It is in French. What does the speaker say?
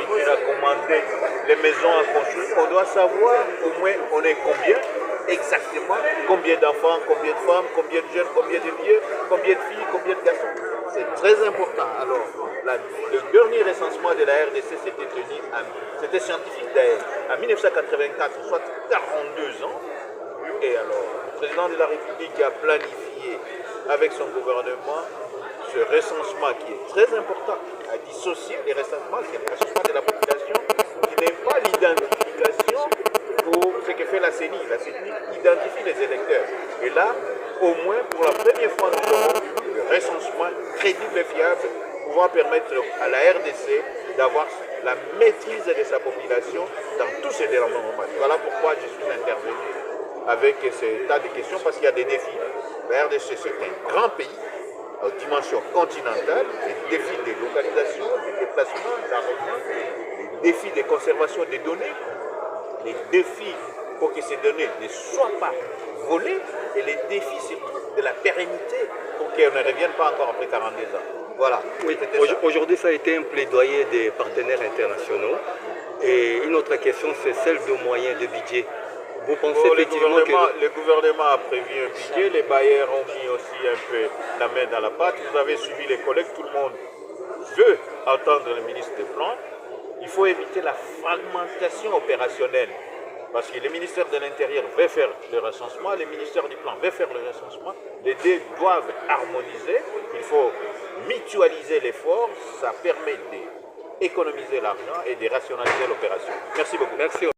l'agriculture a commandé les maisons à construire, on doit savoir au moins on est combien exactement, combien d'enfants, combien de femmes, combien de jeunes, combien de vieux, combien de filles, combien de garçons. C'est très important. Alors, le dernier recensement de la RDC s'était tenu, c'était scientifique d'ailleurs, en 1984, soit 42 ans. Et alors, le président de la République a planifié avec son gouvernement ce recensement qui est très important, à dissocier les recensements, c'est le recensement de la population qui n'est pas l'identification pour ce que fait la CENI. La CENI identifie les électeurs. Et là, au moins pour la première fois, nous aurons le recensement crédible et fiable pouvant permettre à la RDC d'avoir la maîtrise de sa population dans tous ces développements. Voilà pourquoi je suis intervenu avec ce tas de questions, parce qu'il y a des défis. La RDC, c'est un grand pays, à dimension continentale, les défis de localisation, de déplacement, d'arrondissement, les défis de conservation des données, les défis pour que ces données ne soient pas volées, et les défis surtout de la pérennité pour qu'elles ne reviennent pas encore après 42 ans. Voilà. Oui, aujourd'hui, ça a été un plaidoyer des partenaires internationaux. Et une autre question, c'est celle de moyens de budget. Vous pensez effectivement que... Le gouvernement a prévu un budget, les bailleurs ont mis aussi un peu la main dans la pâte. Vous avez suivi les collègues, tout le monde veut entendre le ministre des Plans. Il faut éviter la fragmentation opérationnelle. Parce que le ministère de l'Intérieur veut faire le recensement, le ministère du Plan veut faire le recensement. Les deux doivent harmoniser. Il faut mutualiser l'effort. Ça permet d'économiser l'argent et de rationaliser l'opération. Merci beaucoup. Merci.